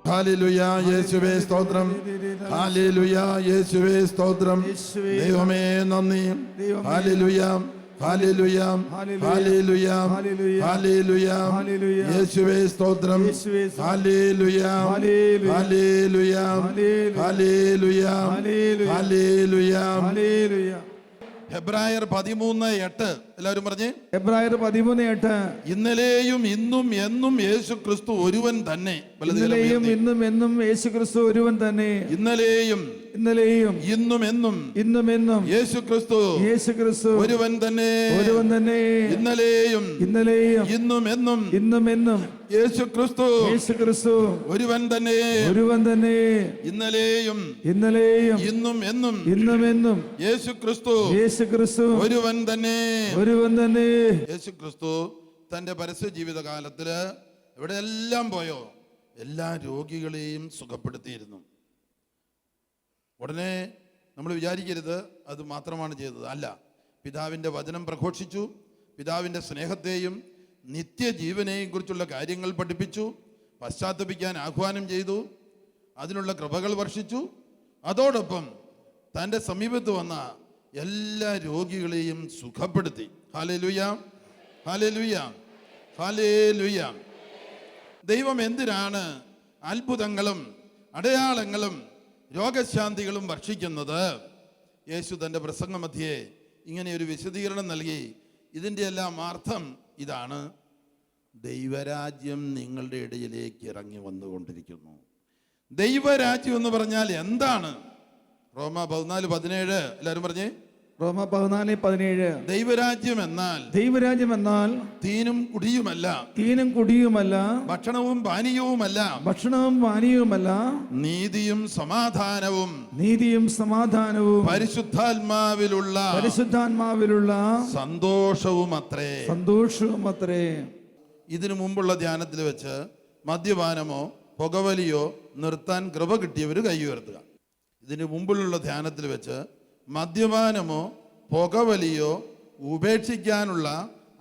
Hallelujah. യേശുവേ സ്തോത്രം. Hallelujah. യേശുവേ സ്തോത്രം. ദൈവമേ നന്ദി. ഹല്ലേലൂയ. ഹല്ലേലൂയ. ഹല്ലേലൂയ. ഹല്ലേലൂയ. യേശുവേ സ്തോത്രം. ഹല്ലേലൂയ. ഹല്ലേലൂയ. ഹല്ലേലൂയ. ഹല്ലേലൂയ. ഹെബ്രായർ 13:8 എല്ലാവരും പറഞ്ഞേ. ഹെബ്രായർ 13:8. ഇന്നലെയും ഇന്നും എന്നും യേശു ക്രിസ്തു ഒരുവൻ തന്നെ. ഇന്നലെയും ഇന്നും എന്നും യേശു ക്രിസ്തു ഒരുവൻ തന്നെ. ഇന്നലെയും ഇന്നും എന്നും യേശു ക്രിസ്തു ഒരുവൻ തന്നെ. ഇന്നലെയും ഇന്നും എന്നും യേശു ക്രിസ്തു ഒരുവൻ തന്നെ. ഇന്നലെയും ഇന്നും എന്നും യേശു ക്രിസ്തു ഒരുവൻ തന്നെ. യേശു ക്രിസ്തു തന്റെ പരസ്യ ജീവിതകാലത്തില് എവിടെയെല്ലാം പോയോ എല്ലാ രോഗികളെയും സുഖപ്പെടുത്തിയിരുന്നു. ഉടനെ നമ്മൾ വിചാരിക്കരുത് അത് മാത്രമാണ് ചെയ്തത്. അല്ല, പിതാവിൻ്റെ വചനം പ്രഘോഷിച്ചു, പിതാവിൻ്റെ സ്നേഹത്തെയും നിത്യജീവനെയും കുറിച്ചുള്ള കാര്യങ്ങൾ പഠിപ്പിച്ചു, പശ്ചാത്തപിക്കാൻ ആഹ്വാനം ചെയ്തു, അതിനുള്ള കൃപകൾ വർഷിച്ചു. അതോടൊപ്പം തൻ്റെ സമീപത്ത് വന്ന എല്ലാ രോഗികളെയും സുഖപ്പെടുത്തി. ഹല്ലേലൂയ, ഹല്ലേലൂയ, ഹല്ലേലൂയ. ദൈവം എന്തിനാണ് അത്ഭുതങ്ങളും അടയാളങ്ങളും രോഗശാന്തികളും വർഷിക്കുന്നത്? യേശു തൻ്റെ പ്രസംഗമധ്യേ ഇങ്ങനെ ഒരു വിശദീകരണം നൽകി. ഇതിൻ്റെ എല്ലാം അർത്ഥം ഇതാണ്: ദൈവരാജ്യം നിങ്ങളുടെ ഇടയിലേക്ക് ഇറങ്ങി വന്നുകൊണ്ടിരിക്കുന്നു. ദൈവരാജ്യം എന്ന് പറഞ്ഞാൽ എന്താണ്? റോമ 14:17 എല്ലാവരും പറഞ്ഞേ. റോമ 14:17. ദൈവരാജ്യം എന്നാൽ തീനും കുടിയുമല്ല, ഭക്ഷണവും പാനീയവുമല്ല, നീതിയും സമാധാനവും പരിശുദ്ധാത്മാവിലുള്ള സന്തോഷവുമത്രേ. ഇതിനു മുമ്പുള്ള ധ്യാനത്തിൽ വെച്ച് മദ്യപാനമോ പുകവലിയോ നിർത്താൻ കൃപ കിട്ടിയവർ കൈ ഉയർത്തുക. ഇതിനു മുമ്പുള്ള ധ്യാനത്തിൽ വെച്ച് മദ്യപാനമോ പുകവലിയോ ഉപേക്ഷിക്കാനുള്ള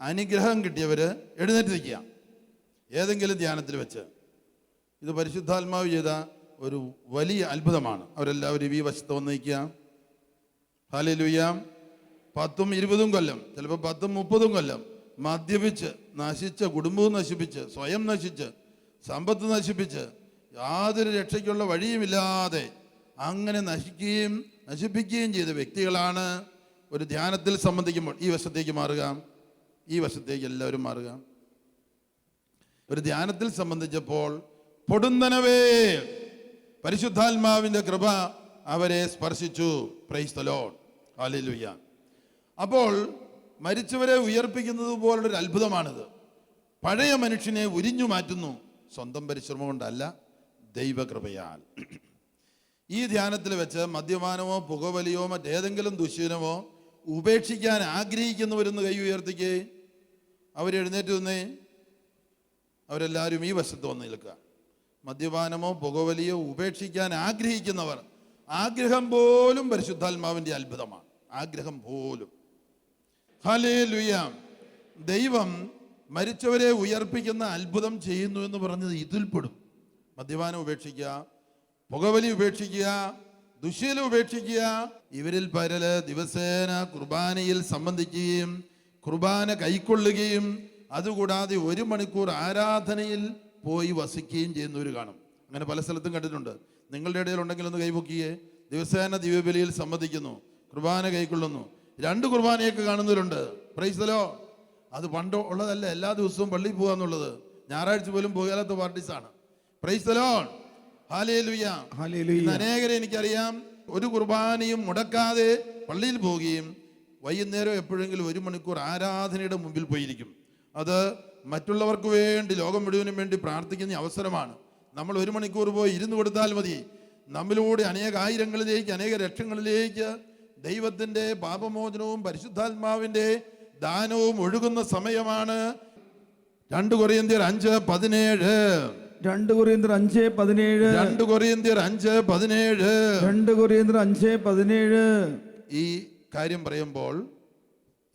അനുഗ്രഹം കിട്ടിയവര് എഴുന്നേറ്റ് നിൽക്കുക. ഏതെങ്കിലും ധ്യാനത്തിൽ വെച്ച്. ഇത് പരിശുദ്ധാത്മാവ് ചെയ്ത ഒരു വലിയ അത്ഭുതമാണ്. അവരെല്ലാവരും ഈ വശത്ത് വന്ന് നിൽക്കുക. ഹല്ലേലൂയ. 10-20 കൊല്ലം, ചിലപ്പോൾ 10-30 കൊല്ലം മദ്യപിച്ച് നശിച്ച കുടുംബവും നശിപ്പിച്ച്, സ്വയം നശിച്ച്, സമ്പത്ത് നശിപ്പിച്ച്, യാതൊരു രക്ഷയ്ക്കുള്ള വഴിയുമില്ലാതെ അങ്ങനെ നശിപ്പിക്കുകയും ചെയ്ത വ്യക്തികളാണ് ഒരു ധ്യാനത്തിൽ സംബന്ധിക്കുമ്പോൾ. ഈ വശത്തേക്ക് മാറുക, ഈ വശത്തേക്ക് എല്ലാവരും മാറുക. ഒരു ധ്യാനത്തിൽ സംബന്ധിച്ചപ്പോൾ പൊടുന്നനവേ പരിശുദ്ധാത്മാവിൻ്റെ കൃപ അവരെ സ്പർശിച്ചു. Price the lord. ഹല്ലേലൂയ. അപ്പോൾ മരിച്ചവരെ ഉയർപ്പിക്കുന്നത് പോലുള്ളൊരു അത്ഭുതമാണിത്. പഴയ മനുഷ്യനെ ഉരിഞ്ഞു മാറ്റുന്നു. സ്വന്തം പരിശ്രമം കൊണ്ടല്ല, ദൈവകൃപയാൽ. ഈ ധ്യാനത്തിൽ വെച്ച് മദ്യപാനമോ പുകവലിയോ മറ്റേതെങ്കിലും ദുശ്ശീലമോ ഉപേക്ഷിക്കാൻ ആഗ്രഹിക്കുന്നവരെന്ന് കൈ ഉയർത്തിക്കേ. അവരെഴുന്നേറ്റ് നിന്നേ. അവരെല്ലാവരും ഈ വശത്ത് വന്ന് നിൽക്കുക. മദ്യപാനമോ പുകവലിയോ ഉപേക്ഷിക്കാൻ ആഗ്രഹിക്കുന്നവർ, ആഗ്രഹം പോലും പരിശുദ്ധാത്മാവിൻ്റെ അത്ഭുതമാണ്. ആഗ്രഹം പോലും. ഹല്ലേലൂയ. ദൈവം മരിച്ചവരെ ഉയർപ്പിക്കുന്ന അത്ഭുതം ചെയ്യുന്നു എന്ന് പറഞ്ഞത് ഇതിൽപ്പെടും. മദ്യപാനം ഉപേക്ഷിക്കുക, പുകവലി ഉപേക്ഷിക്കുക, ദുശ്ശീലം ഉപേക്ഷിക്കുക. ഇവരിൽ പലര് ദിവസേന കുർബാനയിൽ സംബന്ധിക്കുകയും കുർബാന കൈക്കൊള്ളുകയും അതുകൂടാതെ 1 മണിക്കൂർ ആരാധനയിൽ പോയി വസിക്കുകയും ചെയ്യുന്നവർ കാണും. അങ്ങനെ പല സ്ഥലത്തും കണ്ടിട്ടുണ്ട്. നിങ്ങളുടെ ഇടയിൽ ഉണ്ടെങ്കിൽ ഒന്ന് കൈപൊക്കിയേ. ദിവസേന ദിവ്യബലിയിൽ സംബന്ധിക്കുന്നു, കുർബാന കൈക്കൊള്ളുന്നു. 2 കുർബാനയൊക്കെ കാണുന്നവരുണ്ട്. Praise the lord. അത് പണ്ട് ഉള്ളതല്ല, എല്ലാ ദിവസവും പള്ളിയിൽ പോകുക എന്നുള്ളത്. ഞായറാഴ്ച പോലും പോകാത്ത പാർട്ടീസാണ്. Praise the lord. ഹല്ലേലൂയ. അനേകരെ എനിക്കറിയാം 1 കുർബാനയും മുടക്കാതെ പള്ളിയിൽ പോവുകയും വൈകുന്നേരം എപ്പോഴെങ്കിലും 1 മണിക്കൂർ ആരാധനയുടെ മുമ്പിൽ പോയിരിക്കും. അത് മറ്റുള്ളവർക്ക് വേണ്ടി, ലോകം മുഴുവനും വേണ്ടി പ്രാർത്ഥിക്കുന്ന അവസരമാണ്. നമ്മൾ 1 മണിക്കൂർ പോയി ഇരുന്ന് കൊടുത്താൽ മതി. നമ്മിലൂടെ അനേക ആയിരങ്ങളിലേക്ക്, അനേക ലക്ഷങ്ങളിലേക്ക് ദൈവത്തിൻ്റെ പാപമോചനവും പരിശുദ്ധാത്മാവിൻ്റെ ദാനവും ഒഴുകുന്ന സമയമാണ്. 2 കൊരിന്ത്യർ 5:17. 2 കൊരിന്ത്യർ 5:17. ഈ കാര്യം പറയുമ്പോൾ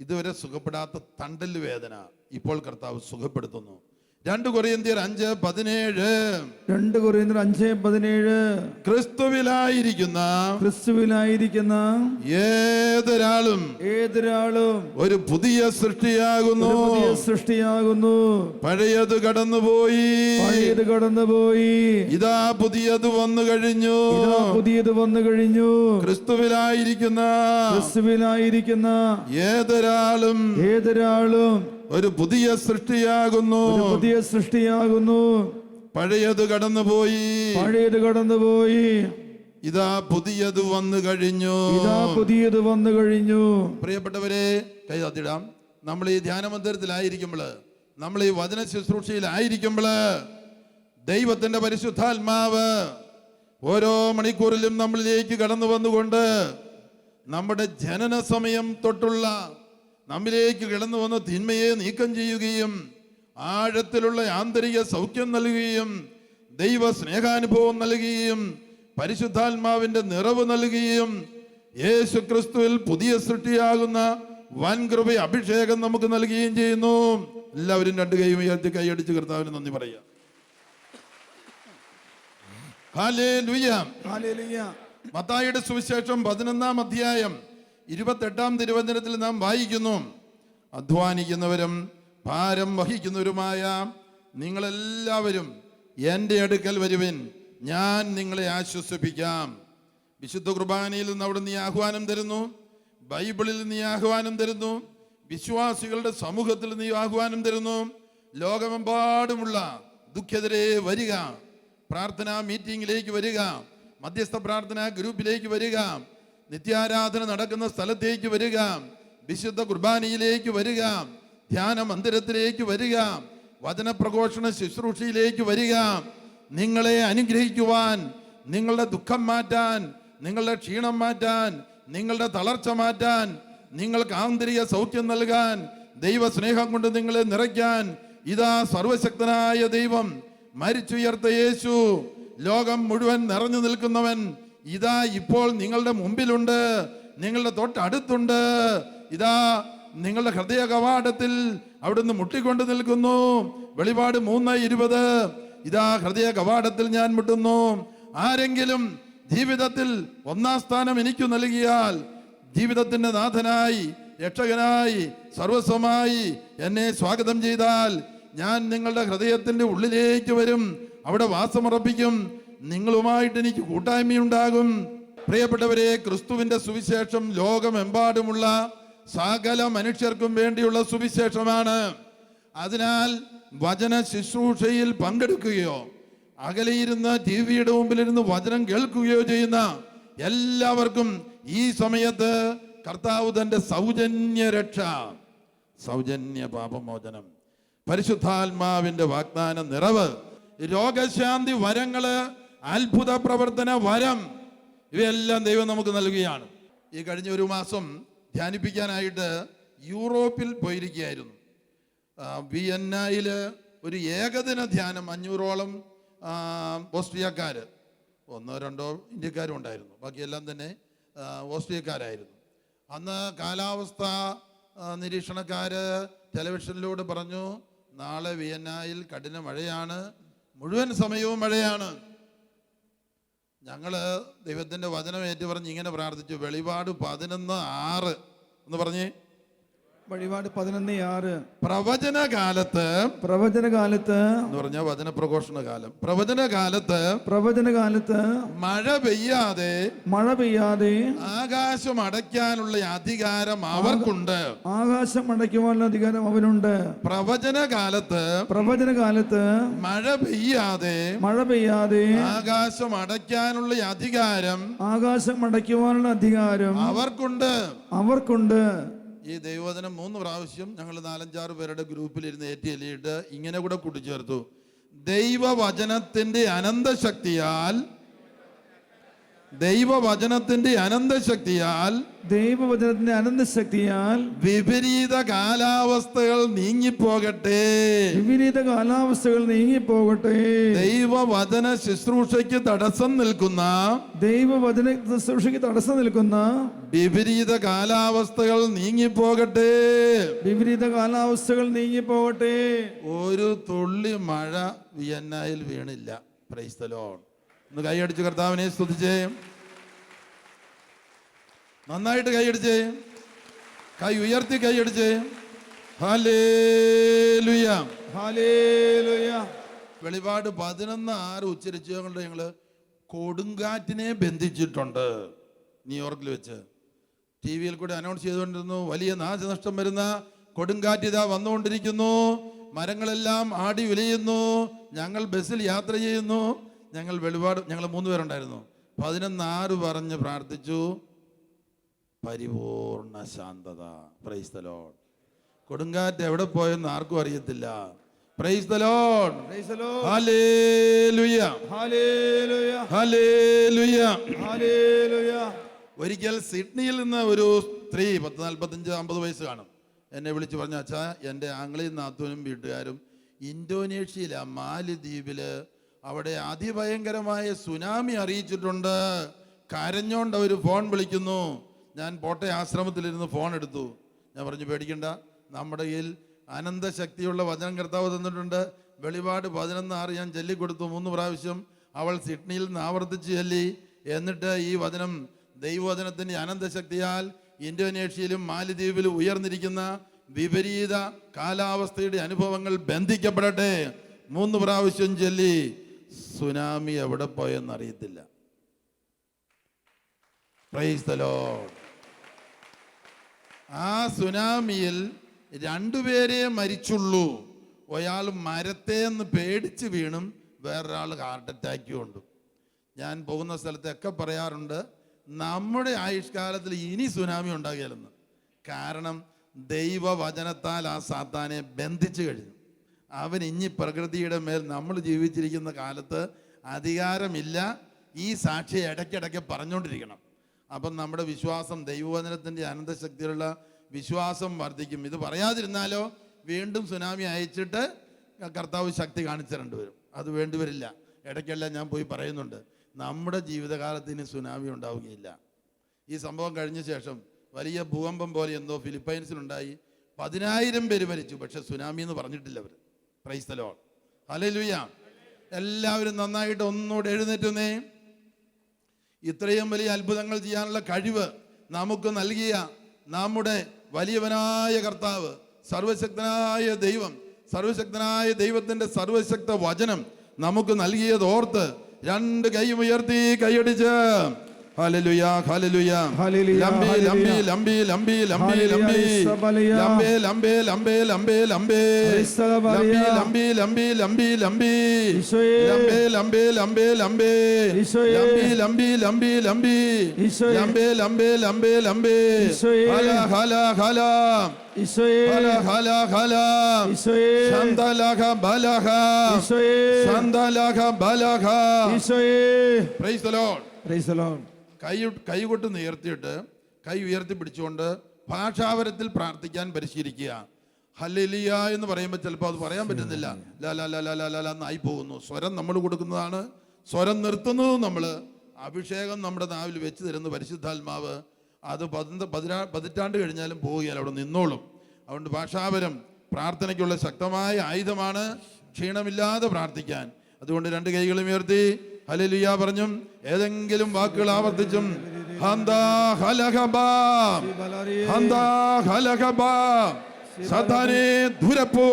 ഇതുവരെ സുഖപ്പെടാത്ത തണ്ടല് വേദന ഇപ്പോൾ കർത്താവ് സുഖപ്പെടുത്തുന്നു. 2 കൊരിന്ത്യർ 5:17. 2 കൊരിന്ത്യർ 5:17. ക്രിസ്തുവിലായിരിക്കുന്ന ഏതൊരാളും ഒരു പുതിയ സൃഷ്ടിയാകുന്നു. പഴയത് കടന്നുപോയി, ഇതാ പുതിയത് വന്നു കഴിഞ്ഞു. ക്രിസ്തുവിലായിരിക്കുന്ന ഏതൊരാളും ഒരു പുതിയ സൃഷ്ടിയാകുന്നു. പഴയത് കടന്നുപോയി, ഇതാ പുതിയത് വന്നു കഴിഞ്ഞു. പ്രിയപ്പെട്ടവരെ, കൈ തത്തിടാം. നമ്മൾ ഈ ധ്യാന മന്ദിരത്തിലായിരിക്കുമ്പോൾ, നമ്മൾ ഈ വചന ശുശ്രൂഷയിലായിരിക്കുമ്പോൾ ദൈവത്തിന്റെ പരിശുദ്ധാത്മാവ് ഓരോ മണിക്കൂറിലും നമ്മളിലേക്ക് കടന്നു വന്നുകൊണ്ട് നമ്മുടെ ജനന സമയം തൊട്ടുള്ള നമ്മിലേക്ക് കിടന്നു വന്ന തിന്മയെ നീക്കം ചെയ്യുകയും ആഴത്തിലുള്ള ആന്തരിക സൗഖ്യം നൽകുകയും ദൈവ സ്നേഹാനുഭവം നൽകുകയും പരിശുദ്ധാത്മാവിന്റെ നിറവ് നൽകുകയും യേശു ക്രിസ്തുവിൽ പുതിയ സൃഷ്ടിയാകുന്ന വൻകൃപ അഭിഷേകം നമുക്ക് നൽകുകയും ചെയ്യുന്നു. എല്ലാവരും 2 കൈയും ഉയർത്തി കൈയടിച്ച് കർത്താവിന് നന്ദി പറയാം. ഹല്ലേലൂയ. മത്തായിയുടെ സുവിശേഷം 11-ാം അധ്യായം 28-ാം തിരുവചനത്തിൽ നാം വായിക്കുന്നു, അധ്വാനിക്കുന്നവരും ഭാരം വഹിക്കുന്നവരുമായ നിങ്ങളെല്ലാവരും എൻ്റെ അടുക്കൽ വരുവിൻ, ഞാൻ നിങ്ങളെ ആശ്വസിപ്പിക്കാം. വിശുദ്ധ കുർബാനയിൽ നിന്ന് അവിടെ നീ ആഹ്വാനം തരുന്നു, ബൈബിളിൽ നീ ആഹ്വാനം തരുന്നു, വിശ്വാസികളുടെ സമൂഹത്തിൽ നീ ആഹ്വാനം തരുന്നു. ലോകമെമ്പാടുമുള്ള ദുഃഖിതരെ വരിക, പ്രാർത്ഥനാ മീറ്റിംഗിലേക്ക് വരിക, മധ്യസ്ഥ പ്രാർത്ഥനാ ഗ്രൂപ്പിലേക്ക് വരിക, നിത്യാരാധന നടക്കുന്ന സ്ഥലത്തേക്ക് വരിക, വിശുദ്ധ കുർബാനയിലേക്ക് വരിക, ധ്യാന മന്ദിരത്തിലേക്ക് വരിക, വചനപ്രഘോഷണ ശുശ്രൂഷയിലേക്ക് വരിക. നിങ്ങളെ അനുഗ്രഹിക്കുവാൻ, നിങ്ങളുടെ ദുഃഖം മാറ്റാൻ, നിങ്ങളുടെ ക്ഷീണം മാറ്റാൻ, നിങ്ങളുടെ തളർച്ച മാറ്റാൻ, നിങ്ങൾക്ക് ആന്തരിക സൗഖ്യം നൽകാൻ, ദൈവസ്നേഹം കൊണ്ട് നിങ്ങളെ നിറയ്ക്കാൻ ഇതാ സർവശക്തനായ ദൈവം, മരിച്ചുയർത്ത യേശു, ലോകം മുഴുവൻ നിറഞ്ഞു നിൽക്കുന്നവൻ ഇതാ ഇപ്പോൾ നിങ്ങളുടെ മുമ്പിലുണ്ട്, നിങ്ങളുടെ തൊട്ടടുത്തുണ്ട്. ഇതാ നിങ്ങളുടെ ഹൃദയ കവാടത്തിൽ അവിടുന്ന് മുട്ടിക്കൊണ്ട് നിൽക്കുന്നു. വെളിപാട് 3:20. ഇതാ ഹൃദയ കവാടത്തിൽ ഞാൻ മുട്ടുന്നു. ആരെങ്കിലും ജീവിതത്തിൽ 1-ാം സ്ഥാനം എനിക്ക് നൽകിയാൽ, ജീവിതത്തിന്റെ നാഥനായി രക്ഷകനായി സർവസ്വമായി എന്നെ സ്വാഗതം ചെയ്താൽ, ഞാൻ നിങ്ങളുടെ ഹൃദയത്തിന്റെ ഉള്ളിലേക്ക് വരും, അവിടെ വാസമുറപ്പിക്കും, നിങ്ങളുമായിട്ട് എനിക്ക് കൂട്ടായ്മയുണ്ടാകും. പ്രിയപ്പെട്ടവരെ, ക്രിസ്തുവിന്റെ സുവിശേഷം ലോകമെമ്പാടുമുള്ള സകല മനുഷ്യർക്കും വേണ്ടിയുള്ള സുവിശേഷമാണ്. അതിനാൽ വചന ശുശ്രൂഷയിൽ പങ്കെടുക്കുകയോ അകലെയിരുന്ന് ടിവിയുടെ മുമ്പിലിരുന്ന് വചനം കേൾക്കുകയോ ചെയ്യുന്ന എല്ലാവർക്കും ഈ സമയത്ത് കർത്താവ് തന്റെ സൗജന്യ രക്ഷ, സൗജന്യ പാപമോചനം, പരിശുദ്ധാത്മാവിന്റെ വാഗ്ദാന നിറവ്, രോഗശാന്തി വരങ്ങള്, അത്ഭുത പ്രവർത്തന വരം, ഇവയെല്ലാം ദൈവം നമുക്ക് നൽകുകയാണ്. ഈ കഴിഞ്ഞ ഒരു മാസം ധ്യാനിപ്പിക്കാനായിട്ട് യൂറോപ്പിൽ പോയിരിക്കുകയായിരുന്നു. വിയന്നയിൽ ഒരു ഏകദിന ധ്യാനം, 500ഓളം ഓസ്ട്രിയക്കാര്, 1-2 ഇന്ത്യക്കാരും ഉണ്ടായിരുന്നു, ബാക്കിയെല്ലാം തന്നെ ഓസ്ട്രിയക്കാരായിരുന്നു. അന്ന് കാലാവസ്ഥ നിരീക്ഷണക്കാര് ടെലിവിഷനിലൂടെ പറഞ്ഞു, നാളെ വിയന്നയിൽ കഠിന മഴയാണ്, മുഴുവൻ സമയവും മഴയാണ്. ഞങ്ങള് ദൈവത്തിന്റെ വചനം ഏറ്റുപറഞ്ഞ് ഇങ്ങനെ പ്രാർത്ഥിച്ചു, വെളിപാട് 11:6 എന്ന് പറഞ്ഞേ. വെളിപാട് 11:6. പ്രവചനകാലത്ത് എന്ന് പറഞ്ഞാൽ വചന പ്രഘോഷണ കാലം. പ്രവചനകാലത്ത് മഴ പെയ്യാതെ ആകാശം അടയ്ക്കാനുള്ള അധികാരം അവർക്കുണ്ട്. അവനുണ്ട്. പ്രവചനകാലത്ത് മഴ പെയ്യാതെ ആകാശം അടയ്ക്കാനുള്ള അധികാരം അവർക്കുണ്ട്. ഈ ദൈവവചനം 3 പ്രാവശ്യം ഞങ്ങൾ 4-5 പേരുടെ ഗ്രൂപ്പിലിരുന്ന് ഏറ്റിയിട്ട് ഇങ്ങനെ കൂടെ കൂട്ടിച്ചേർത്തു, ദൈവവചനത്തിന്റെ അനന്തശക്തിയാൽ ദൈവവചനത്തിന്റെ അനന്തശക്തിയാൽ ദൈവവചനത്തിന്റെ അനന്തശക്തിയാൽ വിപരീത കാലാവസ്ഥകൾ നീങ്ങിപ്പോകട്ടെ. വിപരീത കാലാവസ്ഥകൾ നീങ്ങിപ്പോകട്ടെ. ദൈവവചന ശുശ്രൂഷയ്ക്ക് തടസ്സം നിൽക്കുന്ന ദൈവവചന ശുശ്രൂഷയ്ക്ക് തടസ്സം നിൽക്കുന്ന വിപരീത കാലാവസ്ഥകൾ നീങ്ങിപ്പോകട്ടെ. വിപരീത കാലാവസ്ഥകൾ നീങ്ങിപ്പോകട്ടെ. ഒരു തുള്ളി മഴ വിയന്നയിൽ വീണില്ല. Praise the lord. ഒന്ന് കൈയടിച്ച് കർത്താവിനെ സ്തുതിച്ചേ. നന്നായിട്ട് കൈയടിച്ചേ. കൈ ഉയർത്തി കൈയടിച്ചേ. Hallelujah, hallelujah. വെളിപാട് 11:6 ഉച്ചരിച്ച് ഞങ്ങൾ കൊടുങ്കാറ്റിനെ ബന്ധിച്ചിട്ടുണ്ട്. ന്യൂയോർക്കിൽ വെച്ച് TV-യിൽ കൂടെ അനൗൺസ് ചെയ്തുകൊണ്ടിരുന്നു, വലിയ നാശനഷ്ടം വരുന്ന കൊടുങ്കാറ്റ് ഇതാ വന്നുകൊണ്ടിരിക്കുന്നു, മരങ്ങളെല്ലാം ആടി ഉലയുന്നു, ഞങ്ങൾ ബസ്സിൽ യാത്ര ചെയ്യുന്നു. ഞങ്ങൾ 3 പേരുണ്ടായിരുന്നു. 11:6 പറഞ്ഞ് പ്രാർത്ഥിച്ചു. പരിപൂർണ ശാന്തത. Price the Lord. കൊടുങ്കാറ്റ് എവിടെ പോയെന്ന് ആർക്കും അറിയത്തില്ല. Price the lord. ഹല്ലേലൂയ, ഹല്ലേലൂയ, ഹല്ലേലൂയ, ഹല്ലേലൂയ. ഒരിക്കൽ സിഡ്നിയിൽ നിന്ന് ഒരു സ്ത്രീ 45-50 വയസ്സ് കാണും എന്നെ വിളിച്ച് പറഞ്ഞ, അച്ഛാ, എൻ്റെ ആംഗ്ലയും നാത്തൂനും വീട്ടുകാരും ഇന്തോനേഷ്യയിലെ മാലിദ്വീപില് അവിടെ അതിഭയങ്കരമായ സുനാമി അറിയിച്ചിട്ടുണ്ട്. കരഞ്ഞോണ്ട് അവർ ഫോൺ വിളിക്കുന്നു. ഞാൻ പോട്ടെ ആശ്രമത്തിലിരുന്ന് ഫോൺ എടുത്തു. ഞാൻ പറഞ്ഞു, പേടിക്കണ്ട, നമ്മുടെ കയ്യിൽ അനന്തശക്തിയുള്ള വചനം കർത്താവ് തന്നിട്ടുണ്ട്. വെളിപാട് 11:6 ഞാൻ ചൊല്ലിക്കൊടുത്തു 3 പ്രാവശ്യം. അവൾ സിഡ്നിയിൽ നിന്ന് ആവർത്തിച്ച് ചൊല്ലി. എന്നിട്ട് ഈ വചനം, ദൈവവചനത്തിൻ്റെ അനന്തശക്തിയാൽ ഇന്തോനേഷ്യയിലും മാലിദ്വീപിലും ഉയർന്നിരിക്കുന്ന വിപരീത കാലാവസ്ഥയുടെ അനുഭവങ്ങൾ ബന്ധിക്കപ്പെടട്ടെ. 3 പ്രാവശ്യം ചൊല്ലി. സുനാമി എവിടെ പോയെന്നറിയത്തില്ല. Price the Lord. ആ സുനാമിയിൽ 2 പേരെ മരിച്ചുള്ളൂ. ഒരാൾ മരത്തേന്ന് പേടിച്ച് വീണും വേറൊരാൾ ഹാർട്ട് അറ്റാക്കും ഉണ്ട്. ഞാൻ പോകുന്ന സ്ഥലത്തൊക്കെ പറയാറുണ്ട്, നമ്മുടെ ആയുഷ്കാലത്തിൽ ഇനി സുനാമി ഉണ്ടാകില്ലെന്ന്. കാരണം ദൈവവചനത്താൽ ആ സാത്താനെ ബന്ധിച്ചു കഴിഞ്ഞു. അവൻ ഇനി പ്രകൃതിയുടെ മേൽ നമ്മൾ ജീവിച്ചിരിക്കുന്ന കാലത്ത് അധികാരമില്ല. ഈ സാക്ഷിയെ ഇടയ്ക്കിടയ്ക്ക് പറഞ്ഞുകൊണ്ടിരിക്കണം. അപ്പം നമ്മുടെ വിശ്വാസം, ദൈവവചനത്തിൻ്റെ അനന്തശക്തിയിലുള്ള വിശ്വാസം വർദ്ധിക്കും. ഇത് പറയാതിരുന്നാലോ വീണ്ടും സുനാമി അയച്ചിട്ട് കർത്താവ് ശക്തി കാണിച്ചിട്ടുണ്ട് വരും. അത് വേണ്ടിവരില്ല. ഇടയ്ക്കെല്ലാം ഞാൻ പോയി പറയുന്നുണ്ട്, നമ്മുടെ ജീവിതകാലത്തിന് സുനാമി ഉണ്ടാവുകയില്ല. ഈ സംഭവം കഴിഞ്ഞ ശേഷം വലിയ ഭൂകമ്പം പോലെ എന്തോ ഫിലിപ്പൈൻസിലുണ്ടായി. 10,000 പേര് മരിച്ചു. പക്ഷെ സുനാമി എന്ന് പറഞ്ഞിട്ടില്ല അവർ. Praise the lord. ഹല്ലേലൂയ. എല്ലാവരും നന്നായിട്ട് ഒന്നുകൂടെ എഴുന്നേറ്റുന്നേ. ഇത്രയും വലിയ അത്ഭുതങ്ങൾ ചെയ്യാനുള്ള കഴിവ് നമുക്ക് നൽകിയ നമ്മുടെ വലിയവനായ കർത്താവ്, സർവശക്തനായ ദൈവം, സർവശക്തനായ ദൈവത്തിൻ്റെ സർവശക്ത വചനം നമുക്ക് നൽകിയത് ഓർത്ത് 2 കൈയും ഉയർത്തി കൈയടിച്ച് ഹല്ലേലൂയ, ഹല്ലേലൂയ. ലംബി ലംബി ലംബി ലംബി ലംബി ലംബി ലംബേ ലംബേ ലംബേ ലംബേ ലംബേ ലംബി ലംബി ലംബി ലംബി ലംബേ ലംബേ ലംബേ ലംബേ ലംബി ലംബി ലംബി ലംബി ലംബേ ലംബേ ലംബേ ലംബേ ഹല ഹല ഹല ഹല ഹല ഹല ശന്തലഹ ബലഹ ശന്തലഹ ബലഹ. Praise the lord. Praise the lord. കൈ കൊണ്ട് ഉയർത്തിയിട്ട് കൈ ഉയർത്തി പിടിച്ചുകൊണ്ട് ഭാഷാവരത്തിൽ പ്രാർത്ഥിക്കാൻ പരിശീലിക്കുക. ഹല്ലേലൂയ എന്ന് പറയുമ്പോൾ ചിലപ്പോൾ അത് പറയാൻ പറ്റുന്നില്ല. ലാ ലാ ലാ ലാ ലാ എന്നായി പോകുന്നു. സ്വരം നമ്മൾ കൊടുക്കുന്നതാണ്, സ്വരം നിർത്തുന്നതും നമ്മൾ. അഭിഷേകം നമ്മുടെ നാവിൽ വെച്ച് തരുന്ന പരിശുദ്ധാത്മാവ് അത് 10 കഴിഞ്ഞാലും പോവുകയാൽ അവിടെ നിന്നോളും. അതുകൊണ്ട് ഭാഷാവരം പ്രാർത്ഥനയ്ക്കുള്ള ശക്തമായ ആയുധമാണ്. ക്ഷീണമില്ലാതെ പ്രാർത്ഥിക്കാൻ. അതുകൊണ്ട് 2 കൈകളും ഉയർത്തി ഹല്ലേലൂയ പറഞ്ഞും ഏതെങ്കിലും വാക്കുകൾ ആവർത്തിച്ചും ഹന്ദാ ഹലഹബാ ഹന്ദാ ഹലഹബാ സദാനേ ദുരപ്പോ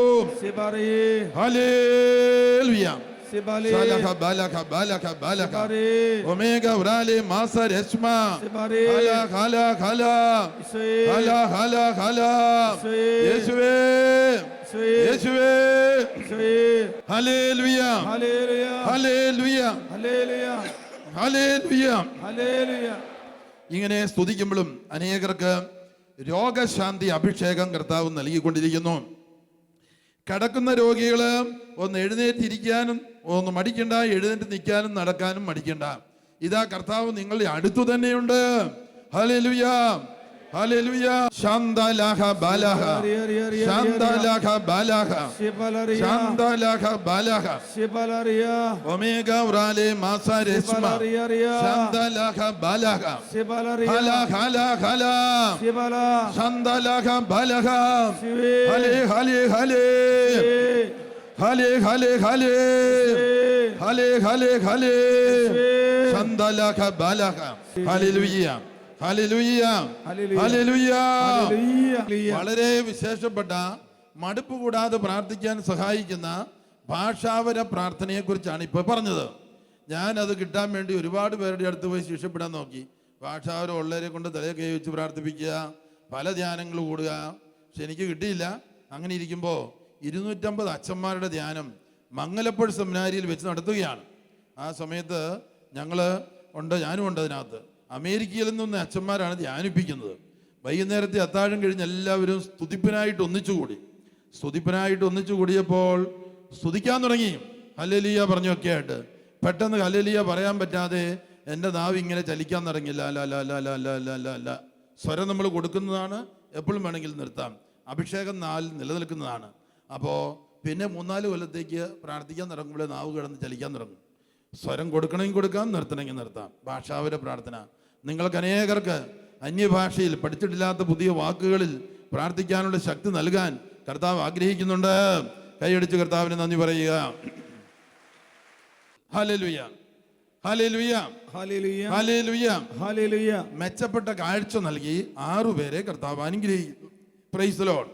ഹല്ലേലൂയ സലഹ ബലഹ ബലഹ ബലഹ ഒമേഗ ഉറാലെ മാസ രശ്മ ഹല ഹല ഹല ഹല ഹല ഹല യേശുവേ യേശുവേ ഹല്ലേലൂയ ഹല്ലേലൂയ ഹല്ലേലൂയ ഹല്ലേലൂയ ഹല്ലേലൂയ ഹല്ലേലൂയ. ഇങ്ങനെ സ്തുതിക്കുമ്പോഴും അനേകർക്ക് രോഗശാന്തി അഭിഷേകം കർത്താവ് നൽകിക്കൊണ്ടിരിക്കുന്നു. കിടക്കുന്ന രോഗികള് ഒന്ന് എഴുന്നേറ്റിരിക്കാനും ഒന്ന് മടിക്കണ്ട, എഴുന്നേറ്റ് നിൽക്കാനും നടക്കാനും മടിക്കണ്ട. ഇതാ കർത്താവ് നിങ്ങളുടെ അടുത്തു തന്നെയുണ്ട്. ഹല്ലേലൂയ, ഹല്ലേലൂയ. ശാന്തലഹ ബലഹ, ശാന്തലഹ ബലഹ, ശാന്തലഹ ബലഹ, ഒമേഗ ഉറാലെ മാസരസ്മ, ശാന്തലഹ ബലഹ, ഹല ഹല ഹല, ശാന്തലഹ ബലഹ, ഹലേ ഹലേ ഹലേ, ഹലേ ഹലേ ഹലേ, ഹലേ ഹലേ ഹലേ, ശാന്തലഹ ബലഹ. ഹല്ലേലൂയ, ഹല്ലേലൂയ, ഹല്ലേലൂയ. വളരെ വിശേഷപ്പെട്ട മടുപ്പ് കൂടാതെ പ്രാർത്ഥിക്കാൻ സഹായിക്കുന്ന ഭാഷാവര പ്രാർത്ഥനയെ കുറിച്ചാണ് ഇപ്പോൾ പറഞ്ഞത്. ഞാനത് കിട്ടാൻ വേണ്ടി ഒരുപാട് പേരുടെ അടുത്ത് പോയി ശിക്ഷപ്പെടാൻ നോക്കി. ഭാഷാവരം ഉള്ളവരെ കൊണ്ട് തലയെ കൈ വെച്ച് പ്രാർത്ഥിപ്പിക്കുക, പല ധ്യാനങ്ങൾ കൂടുക. പക്ഷെ എനിക്ക് കിട്ടിയില്ല. അങ്ങനെ ഇരിക്കുമ്പോൾ 250 അച്ഛന്മാരുടെ ധ്യാനം മംഗലപ്പുഴ സെമിനാരിയിൽ വെച്ച് നടത്തുകയാണ്. ആ സമയത്ത് ഞാനും ഉണ്ട് അതിനകത്ത്. അമേരിക്കയിൽ നിന്ന് അച്ഛന്മാരാണ് ധ്യാനിപ്പിക്കുന്നത്. വൈകുന്നേരത്തെ അത്താഴം കഴിഞ്ഞ് എല്ലാവരും സ്തുതിപ്പിനായിട്ട് ഒന്നിച്ചു കൂടിയപ്പോൾ സ്തുതിക്കാൻ തുടങ്ങി. ഹല്ലേലൂയ പറഞ്ഞൊക്കെ ആയിട്ട് പെട്ടെന്ന് ഹല്ലേലൂയ പറയാൻ പറ്റാതെ എൻ്റെ നാവ് ഇങ്ങനെ ചലിക്കാൻ തുടങ്ങില്ല. അല്ല സ്വരം നമ്മൾ കൊടുക്കുന്നതാണ്, എപ്പോഴും വേണമെങ്കിലും നിർത്താം. അഭിഷേകം നിലനിൽക്കുന്നതാണ്. അപ്പോൾ പിന്നെ 3-4 കൊല്ലത്തേക്ക് പ്രാർത്ഥിക്കാൻ തുടങ്ങുമ്പോൾ നാവ് കിടന്ന് ചലിക്കാൻ തുടങ്ങും. സ്വരം കൊടുക്കണമെങ്കിൽ കൊടുക്കാം, നിർത്തണമെങ്കിൽ നിർത്താം. ഭാഷാവര പ്രാർത്ഥന നിങ്ങൾക്ക് അനേകർക്ക് അന്യഭാഷയിൽ പഠിച്ചിട്ടില്ലാത്ത പുതിയ വാക്കുകളിൽ പ്രാർത്ഥിക്കാനുള്ള ശക്തി നൽകാൻ കർത്താവ് ആഗ്രഹിക്കുന്നുണ്ട്. കൈയടിച്ച് കർത്താവിന് നന്ദി പറയുക. ഹല്ലേലൂയ, ഹല്ലേലൂയ, ഹല്ലേലൂയ, ഹല്ലേലൂയ. മെച്ചപ്പെട്ട കാഴ്ച നൽകി 6 പേരെ കർത്താവ് അനുഗ്രഹിക്കുന്നു. Price the Lord.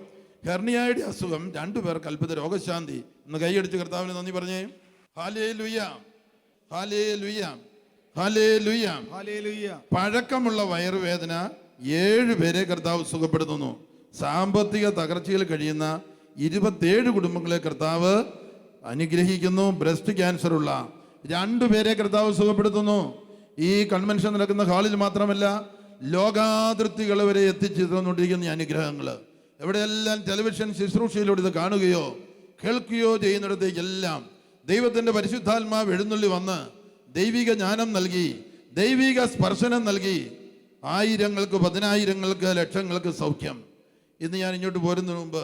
ഹെർണിയയുടെ അസുഖം 2 പേർക്ക് അത്ഭുത രോഗശാന്തി. ഒന്ന് കൈയടിച്ച് കർത്താവിന് നന്ദി പറഞ്ഞേ. ഹല്ലേലൂയ, ഹല്ലേലൂയ, ഹല്ലേലൂയ, ഹല്ലേലൂയ. പഴക്കമുള്ള വയറുവേദന 7 പേരെ കർത്താവ് സുഖപ്പെടുത്തുന്നു. സാമ്പത്തിക തകർച്ചയിൽ കഴിയുന്ന 27 കുടുംബങ്ങളെ കർത്താവ് അനുഗ്രഹിക്കുന്നു. ബ്രസ്റ്റ് ക്യാൻസർ ഉള്ള 2 പേരെ കർത്താവ് സുഖപ്പെടുത്തുന്നു. ഈ കൺവെൻഷൻ നടക്കുന്ന ഹാളിൽ മാത്രമല്ല, ലോകാതിർത്തികൾ വരെ എത്തിച്ചേർന്നുകൊണ്ടിരിക്കുന്ന ഈ അനുഗ്രഹങ്ങൾ എവിടെയെല്ലാം ടെലിവിഷൻ ശുശ്രൂഷയിലൂടെ ഇത് കാണുകയോ കേൾക്കുകയോ ചെയ്യുന്നിടത്തേക്കെല്ലാം ദൈവത്തിൻ്റെ പരിശുദ്ധാത്മാവ് എഴുന്നള്ളി വന്ന് ദൈവിക ജ്ഞാനം നൽകി, ദൈവിക സ്പർശനം നൽകി 1000-ങ്ങൾക്ക് 10,000-ങ്ങൾക്ക് ലക്ഷങ്ങൾക്ക് സൗഖ്യം. ഇന്ന് ഞാൻ ഇങ്ങോട്ട് പോരുന്നതിന് മുമ്പ്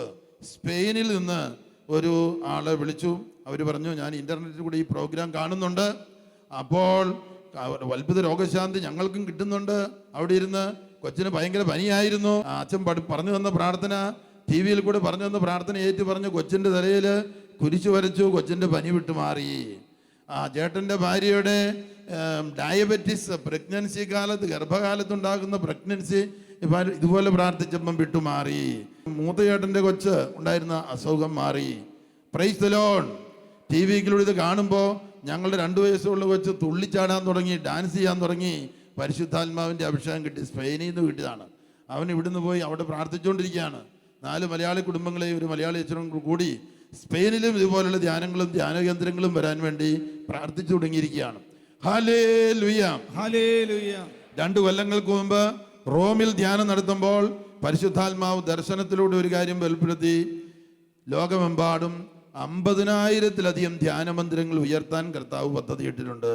സ്പെയിനിൽ നിന്ന് ഒരു ആളെ വിളിച്ചു. അവർ പറഞ്ഞു, ഞാൻ ഇൻ്റർനെറ്റിൽ കൂടി ഈ പ്രോഗ്രാം കാണുന്നുണ്ട്, അപ്പോൾ അത്ഭുത രോഗശാന്തി ഞങ്ങൾക്കും കിട്ടുന്നുണ്ട്. അവിടെ ഇരുന്ന് കൊച്ചിന് ഭയങ്കര പനിയായിരുന്നു. അച്ഛൻ പറഞ്ഞു തന്ന പ്രാർത്ഥന, TV യിൽ കൂടെ പറഞ്ഞു തന്ന പ്രാർത്ഥന ഏറ്റു പറഞ്ഞു കൊച്ചിൻ്റെ തലയിൽ കുരിശു വരച്ചു. കൊച്ചിൻ്റെ പനി വിട്ടുമാറി. ചേട്ടൻ്റെ ഭാര്യയുടെ ഡയബറ്റിസ് പ്രഗ്നൻസി കാലത്ത്, ഗർഭകാലത്തുണ്ടാകുന്ന പ്രഗ്നൻസി ഇതുപോലെ പ്രാർത്ഥിച്ചപ്പം വിട്ടുമാറി. മൂത്ത ചേട്ടൻ്റെ കൊച്ച് ഉണ്ടായിരുന്ന അസുഖം മാറി. Price the Lord. TV-യിലൂടെ ഇത് കാണുമ്പോൾ ഞങ്ങളുടെ 2 വയസ്സുള്ള കൊച്ച് തുള്ളിച്ചാടാൻ തുടങ്ങി, ഡാൻസ് ചെയ്യാൻ തുടങ്ങി. പരിശുദ്ധാത്മാവിൻ്റെ അഭിഷേകം കിട്ടി. സ്പെയിനിൽ നിന്ന് കിട്ടിയതാണ്. അവൻ ഇവിടുന്ന് പോയി അവിടെ പ്രാർത്ഥിച്ചുകൊണ്ടിരിക്കുകയാണ്. 4 മലയാളി കുടുംബങ്ങളെയും ഒരു മലയാളി അച്ഛനും കൂടി സ്പെയിനിലും ഇതുപോലുള്ള ധ്യാനങ്ങളും ധ്യാന കേന്ദ്രങ്ങളും വരാൻ വേണ്ടി പ്രാർത്ഥിച്ചു തുടങ്ങിയിരിക്കുകയാണ്. Hallelujah, hallelujah. 2 കൊല്ലങ്ങൾക്ക് മുമ്പ് റോമിൽ ധ്യാനം നടത്തുമ്പോൾ പരിശുദ്ധാത്മാവ് ദർശനത്തിലൂടെ ഒരു കാര്യം വെളിപ്പെടുത്തി. ലോകമെമ്പാടും 50,000-ത്തിലധികം ധ്യാന മന്ദിരങ്ങൾ ഉയർത്താൻ കർത്താവ് പദ്ധതിയിട്ടിട്ടുണ്ട്.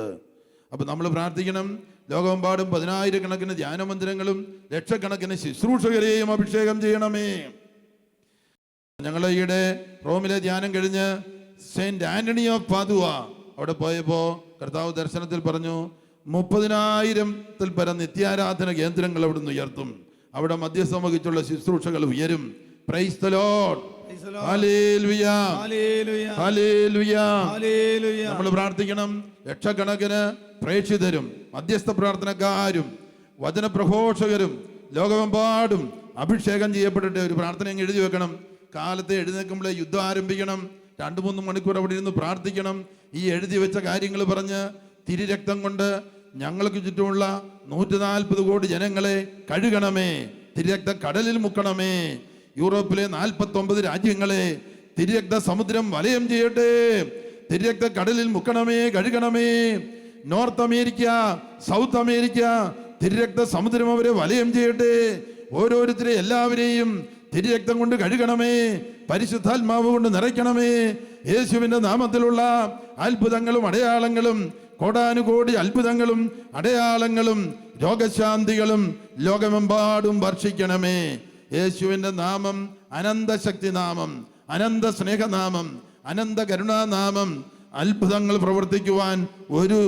അപ്പം നമ്മൾ പ്രാർത്ഥിക്കണം. ലോകമെമ്പാടും 10,000-കണക്കിന് ധ്യാന മന്ദിരങ്ങളും ലക്ഷക്കണക്കിന് ശുശ്രൂഷകരെയും അഭിഷേകം ചെയ്യണമേ. ഞങ്ങൾ ഈയിടെ റോമിലെ ധ്യാനം കഴിഞ്ഞ് സെയിന്റ് ആന്റണി ഓഫ് പാദുവ അവിടെ പോയപ്പോൾ കർത്താവ് ദർശനത്തിൽ പറഞ്ഞു, 30,000-ത്തിൽ പരം നിത്യാരാധന കേന്ദ്രങ്ങൾ അവിടെ നിന്ന് ഉയർത്തും. അവിടെ മധ്യസ്ഥം വഹിച്ചുള്ള ശുശ്രൂഷകൾ ഉയരും. Price the lord. Hallelujah, hallelujah. നമ്മൾ പ്രാർത്ഥിക്കണം. ലക്ഷക്കണക്കിന് പ്രേക്ഷിതരും മധ്യസ്ഥ പ്രാർത്ഥനക്കാരും വചനപ്രഘോഷകരും ലോകമെമ്പാടും അഭിഷേകം ചെയ്യപ്പെട്ടിട്ട് ഒരു പ്രാർത്ഥന എഴുതി വെക്കണം. കാലത്തെ എഴുന്നേൽക്കുമ്പോഴേ യുദ്ധം ആരംഭിക്കണം. 2-3 മണിക്കൂർ അവിടെ ഇരുന്ന് പ്രാർത്ഥിക്കണം. ഈ എഴുതി വെച്ച കാര്യങ്ങൾ പറഞ്ഞ് തിരുരക്തം കൊണ്ട് ഞങ്ങൾക്ക് ചുറ്റുമുള്ള 140 കോടി ജനങ്ങളെ കഴുകണമേ. തിരുരക്ത കടലിൽ മുക്കണമേ. യൂറോപ്പിലെ 49 രാജ്യങ്ങളെ തിരുരക്ത സമുദ്രം വലയം ചെയ്യട്ടെ. തിരുരക്ത കടലിൽ മുക്കണമേ, കഴുകണമേ. നോർത്ത് അമേരിക്ക, സൗത്ത് അമേരിക്ക, തിരുരക്ത സമുദ്രം അവരെ വലയം ചെയ്യട്ടെ. ഓരോരുത്തരെ എല്ലാവരെയും തിരുരക്തം കൊണ്ട് കഴുകണമേ. പരിശുദ്ധാത്മാവ് കൊണ്ട് നിറയ്ക്കണമേ. യേശുവിൻ്റെ നാമത്തിലുള്ള അത്ഭുതങ്ങളും അടയാളങ്ങളും കോടാനുകോടി അത്ഭുതങ്ങളും അടയാളങ്ങളും രോഗശാന്തികളും ലോകമെമ്പാടും വർഷിക്കണമേ. യേശുവിൻ്റെ നാമം അനന്തശക്തി നാമം, അനന്ത സ്നേഹനാമം, അനന്ത കരുണാനാമം, അത്ഭുതങ്ങൾ പ്രവർത്തിക്കുവാൻ ഒരു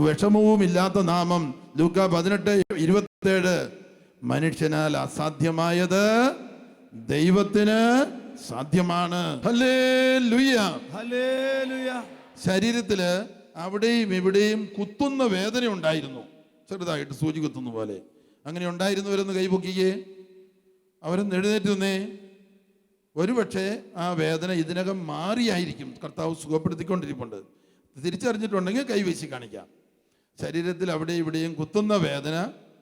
വിഷമവുമില്ലാത്ത നാമം. ലൂക്കാ 18:27. മനുഷ്യനാൽ അസാധ്യമായത് ദൈവത്തിന് സാധ്യമാണ്. ഹല്ലേലൂയ. ഹല്ലേലൂയ. ശരീരത്തില് അവിടെയും ഇവിടെയും കുത്തുന്ന വേദന ഉണ്ടായിരുന്നു, ചെറുതായിട്ട് സൂചി കുത്തുന്ന പോലെ. അങ്ങനെ ഉണ്ടായിരുന്നവരൊന്ന് കൈപൊക്കിയേ, അവരൊന്ന് എഴുന്നേറ്റ് നിന്നേ. ഒരുപക്ഷെ ആ വേദന ഇതിനകം മാറിയായിരിക്കും, കർത്താവ് സുഖപ്പെടുത്തിക്കൊണ്ടിരിപ്പുണ്ട്. തിരിച്ചറിഞ്ഞിട്ടുണ്ടെങ്കിൽ കൈവീശി കാണിക്കാം. ശരീരത്തിൽ അവിടെ ഇവിടെയും കുത്തുന്ന വേദന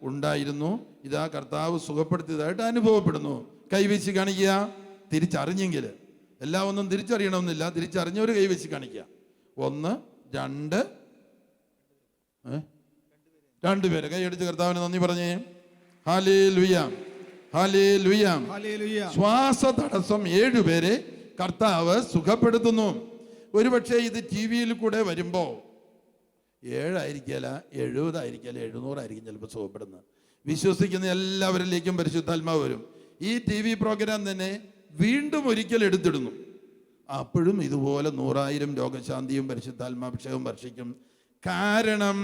ഉണ്ടായിരുന്നു, ഇതാ കർത്താവ് സുഖപ്പെടുത്തിയതായിട്ട് അനുഭവപ്പെടുന്നു. കൈവീശി കാണിക്കുക. തിരിച്ചറിഞ്ഞെങ്കിൽ, എല്ലാം ഒന്നും തിരിച്ചറിയണമെന്നില്ല, തിരിച്ചറിഞ്ഞവർ കൈവീശി കാണിക്കുക. 1 2 രണ്ടുപേര് കൈയടിച്ച് കർത്താവിന് നന്ദി പറഞ്ഞേ. ഹല്ലേലൂയ, ഹല്ലേലൂയ. ഹല്ലേലൂയ. ശ്വാസ തടസ്സം 7 പേരെ കർത്താവ് സുഖപ്പെടുത്തുന്നു. ഒരുപക്ഷെ ഇത് ടി വിയിൽ കൂടെ വരുമ്പോൾ 7 ആയിരിക്കല, 70 ആയിരിക്കല, 700 ആയിരിക്കും ചിലപ്പോൾ സുഖപ്പെടുന്നത്. വിശ്വസിക്കുന്ന എല്ലാവരിലേക്കും പരിശുദ്ധാത്മാവ് വരും. ഈ ടി വി പ്രോഗ്രാം തന്നെ വീണ്ടും ഒരിക്കൽ എടുത്തിടുന്നു. അപ്പോഴും ഇതുപോലെ 100,000 രോഗശാന്തിയും പരിശുദ്ധാത്മാഭിഷേകവും വർഷിക്കും. കാരണം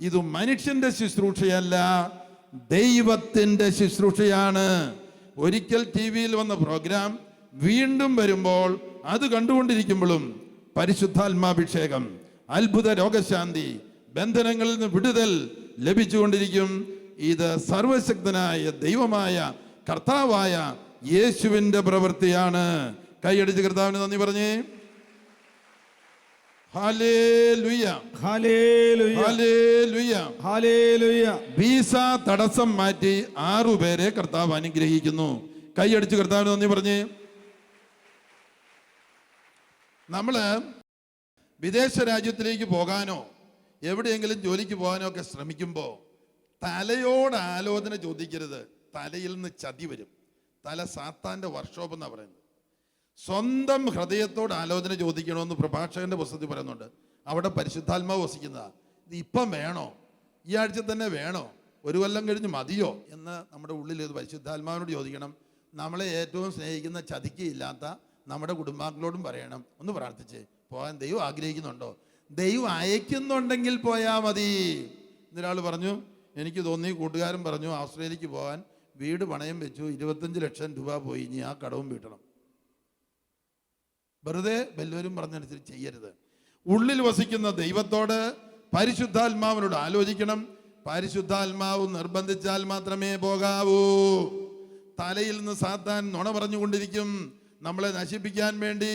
ഇത് മനുഷ്യന്റെ ശുശ്രൂഷയല്ല, ദൈവത്തിന്റെ ശുശ്രൂഷയാണ്. ഒരിക്കൽ ടി വിയിൽ വന്ന പ്രോഗ്രാം വീണ്ടും വരുമ്പോൾ അത് കണ്ടുകൊണ്ടിരിക്കുമ്പോഴും പരിശുദ്ധാത്മാഭിഷേകം, അത്ഭുത രോഗശാന്തി, ബന്ധനങ്ങളിൽ നിന്ന് വിടുതൽ ലഭിച്ചുകൊണ്ടിരിക്കും. ഇത് സർവശക്തനായ ദൈവമായ കർത്താവായ യേശുവിന്റെ പ്രവൃത്തിയാണ്. കൈയടിച്ച് കർത്താവിന് നന്ദി പറഞ്ഞേ. ഹല്ലേലൂയ, ഹല്ലേലൂയ. ഹല്ലേലൂയ, ഹല്ലേലൂയ. വീസ തടസ്സം മാറ്റി 6 പേരെ കർത്താവ് അനുഗ്രഹിക്കുന്നു. കൈയടിച്ച് കർത്താവിന് നന്ദി പറഞ്ഞേ. നമ്മള് വിദേശ രാജ്യത്തിലേക്ക് പോകാനോ എവിടെയെങ്കിലും ജോലിക്ക് പോകാനോ ഒക്കെ ശ്രമിക്കുമ്പോൾ തലയോട് ആലോചന ചോദിക്കരുത്. തലയിൽ നിന്ന് ചതി വരും. തല സാത്താന്റെ വർക്ക്ഷോപ്പ് എന്നാണ് പറയുന്നത്. സ്വന്തം ഹൃദയത്തോട് ആലോചന ചോദിക്കണമെന്ന് പ്രഭാഷകന്റെ പുസ്തകത്തിൽ പറയുന്നുണ്ട്. അവിടെ പരിശുദ്ധാത്മാവ് വസിക്കുന്നതാ. ഇത് ഇപ്പം വേണോ, ഈ ആഴ്ച തന്നെ വേണോ, 1 കൊല്ലം കഴിഞ്ഞ് മതിയോ എന്ന് നമ്മുടെ ഉള്ളിൽ ഇത് പരിശുദ്ധാത്മാവിനോട് ചോദിക്കണം. നമ്മളെ ഏറ്റവും സ്നേഹിക്കുന്ന ചതിക്കയില്ലാത്ത നമ്മുടെ കുടുംബാംഗങ്ങളോടും പറയണം, ഒന്ന് പ്രാർത്ഥിച്ച് പോകാൻ ദൈവം ആഗ്രഹിക്കുന്നുണ്ടോ, ദൈവം അയക്കുന്നുണ്ടെങ്കിൽ പോയാൽ മതി. ഇന്നൊരാൾ പറഞ്ഞു, എനിക്ക് തോന്നി, കൂട്ടുകാരൻ പറഞ്ഞു, ഓസ്ട്രേലിയക്ക് പോകാൻ വീട് പണയം വെച്ചു, 25 ലക്ഷം രൂപ പോയി, ഇനി ആ കടവും വീട്ടണം. വെറുതെ വല്ലവരും പറഞ്ഞനുസരിച്ച് ചെയ്യരുത്. ഉള്ളിൽ വസിക്കുന്ന ദൈവത്തോട് പരിശുദ്ധാത്മാവിനോട് ആലോചിക്കണം. പരിശുദ്ധാത്മാവ് നിർബന്ധിച്ചാൽ മാത്രമേ പോകാവൂ. തലയിൽ നിന്ന് സാത്താൻ നുണ പറഞ്ഞുകൊണ്ടിരിക്കും നമ്മളെ നശിപ്പിക്കാൻ വേണ്ടി.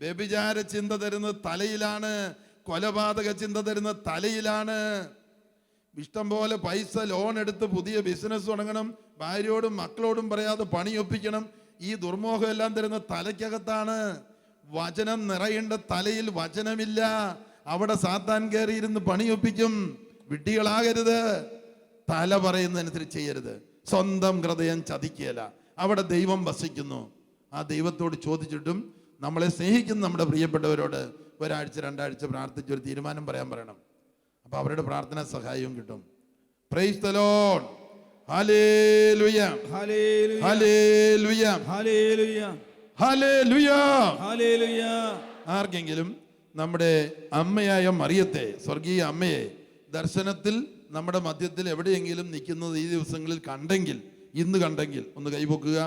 വ്യഭിചാര ചിന്ത തരുന്നത് തലയിലാണ്, കൊലപാതക ചിന്ത തരുന്നത് തലയിലാണ്. ഇഷ്ടം പോലെ പൈസ ലോൺ എടുത്ത് പുതിയ ബിസിനസ് തുടങ്ങണം, ഭാര്യയോടും മക്കളോടും പറയാതെ പണിയൊപ്പിക്കണം. ഈ ദുർമോഹം എല്ലാം തരുന്ന തലയ്ക്കകത്താണ്. വചനം നിറയേണ്ട തലയിൽ വചനമില്ല, അവിടെ സാത്താൻ കയറിയിരുന്ന് പണിയൊപ്പിക്കും. വിഡ്ഢികളാകരുത്. തല പറയുന്നതനുസരിച്ച് ചെയ്യരുത്. സ്വന്തം ഹൃദയം ചതിക്കുകയില്ല, അവിടെ ദൈവം വസിക്കുന്നു. ആ ദൈവത്തോട് ചോദിച്ചിട്ടും നമ്മളെ സ്നേഹിക്കുന്ന നമ്മുടെ പ്രിയപ്പെട്ടവരോട് 1 ആഴ്ച 2 ആഴ്ച പ്രാർത്ഥിച്ച് ഒരു തീരുമാനം പറയാൻ പറയണം. അപ്പൊ അവരുടെ പ്രാർത്ഥന സഹായവും കിട്ടും. Price the lord. ഹല്ലേലൂയ, ഹല്ലേലൂയ. ഹല്ലേലൂയ, ഹല്ലേലൂയ. ഹല്ലേലൂയ. ഹല്ലേലൂയ. ആർക്കെങ്കിലും നമ്മുടെ അമ്മയായ മറിയത്തെ, സ്വർഗീയ അമ്മയെ ദർശനത്തിൽ നമ്മുടെ മധ്യത്തിൽ എവിടെയെങ്കിലും നിൽക്കുന്നത് ഈ ദിവസങ്ങളിൽ കണ്ടെങ്കിൽ, ഇന്ന് കണ്ടെങ്കിൽ ഒന്ന് കൈപൊക്കുക.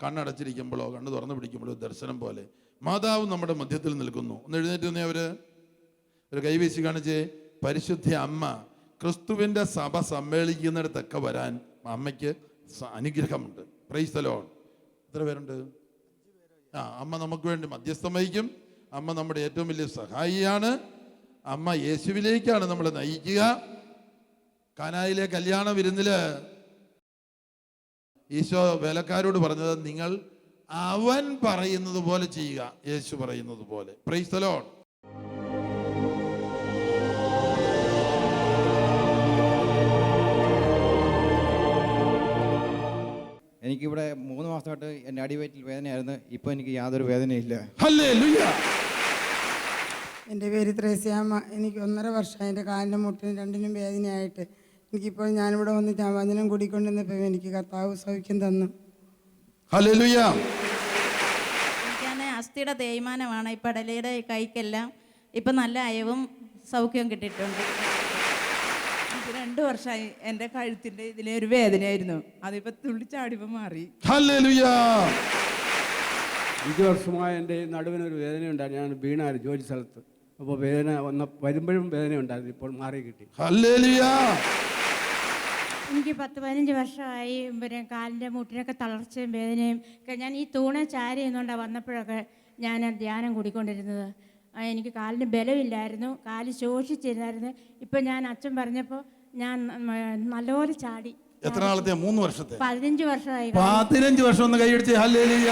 കണ്ണടച്ചിരിക്കുമ്പോഴോ കണ്ണ് തുറന്നു പിടിക്കുമ്പോഴോ ദർശനം പോലെ മാതാവ് നമ്മുടെ മധ്യത്തിൽ നിൽക്കുന്നു. ഒന്ന് എഴുന്നേറ്റ് തന്നെ അവര് ഒരു കൈവീശി കാണിച്ചേ. പരിശുദ്ധ അമ്മ ക്രിസ്തുവിൻ്റെ സഭ സമ്മേളിക്കുന്നിടത്തൊക്കെ വരാൻ അമ്മയ്ക്ക് അനുഗ്രഹമുണ്ട്. Price the Lord. എത്ര പേരുണ്ട്? അമ്മ നമുക്ക് വേണ്ടി മധ്യസ്ഥം വഹിക്കും. അമ്മ നമ്മുടെ ഏറ്റവും വലിയ സഹായിയാണ്. അമ്മ യേശുവിലേക്കാണ് നമ്മളെ നയിക്കുക. കാനായിലെ കല്യാണ വിരുന്നില് ഈശോ വേലക്കാരോട് പറഞ്ഞത്, നിങ്ങൾ അവൻ പറയുന്നത് പോലെ ചെയ്യുക, യേശു പറയുന്നത് പോലെ. Price the Lord. എനിക്കിവിടെ 3 മാസമായിട്ട് എൻ്റെ അടിവയറ്റിൽ വേദനയായിരുന്നു. ഇപ്പോൾ എനിക്ക് യാതൊരു വേദനയില്ല. ഹല്ലേലൂയ. എൻ്റെ പേര് ത്രേസ്യാമ്മ. എനിക്ക് 1.5 വർഷമായി എൻ്റെ കാലിൻ്റെ മുട്ടിന് രണ്ടിനും വേദനയായിട്ട്. എനിക്കിപ്പോൾ ഞാനിവിടെ വന്ന് വചനം കൂടിക്കൊണ്ടിരുന്നപ്പോൾ എനിക്ക് കർത്താവ് സൗഖ്യം തന്നു. ഹല്ലേലൂയ. എനിക്കാണ് അസ്ഥിയുടെ തേയ്മാനമാണ് ഈ പടലയുടെ കൈക്കെല്ലാം. ഇപ്പം നല്ല അയവും സൗഖ്യവും കിട്ടിയിട്ടുണ്ട്. 2 വർഷമായി എൻ്റെ കഴുത്തിൻ്റെ ഇതിലെ ഒരു വേദനയായിരുന്നു. അതിപ്പോൾ തുള്ളിച്ചാടിപ്പോൾ മാറി. ഹല്ലേലൂയ. 5 വർഷമായി എൻ്റെ നടുവിനൊരു വേദനയുണ്ടായിരുന്നു. ഞാൻ വീണായിരുന്നു ജോലി സ്ഥലത്ത്. അപ്പോൾ വേദന വരുമ്പോഴും വേദന ഉണ്ടായിരുന്നു. ഇപ്പോൾ മാറി കിട്ടി. ഹല്ലേലൂയ. എനിക്ക് 10-15 വർഷമായി പിന്നെ കാലിൻ്റെ മുട്ടിനൊക്കെ തളർച്ചയും വേദനയും ഒക്കെ. ഞാൻ ഈ തൂണെ ചാരി എന്നുകൊണ്ടാണ് വന്നപ്പോഴൊക്കെ ഞാൻ ധ്യാനം കൂടിക്കൊണ്ടിരുന്നത്. എനിക്ക് കാലിന് ബലമില്ലായിരുന്നു, കാല് ശോഷിച്ചിരുന്നായിരുന്നു. ഇപ്പം ഞാൻ അച്ഛൻ പറഞ്ഞപ്പോൾ ഞാൻ നല്ലപോലെ ചാടി. എത്ര നാളത്തെ? 3 വർഷത്തെ? 15 വർഷമായി. 15 വർഷം. ഒന്ന് കൈയടിച്ച് ഹല്ലേലൂയ.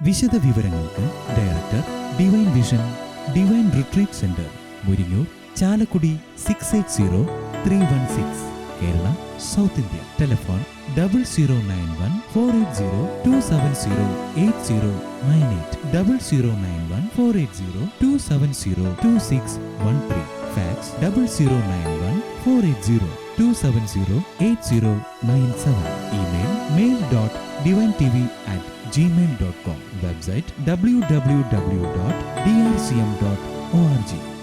വിശദ വിവരങ്ങൾക്ക് director divine vision divine retreat centre, Muringoor, Chalakudy 680316, Kerala, south India. Telephone 0091-480-270-8098, 0091-480-270-2613. Fax 0091-480-270-8097. Email mail.divinetv@gmail.com. Website www.drcm.org.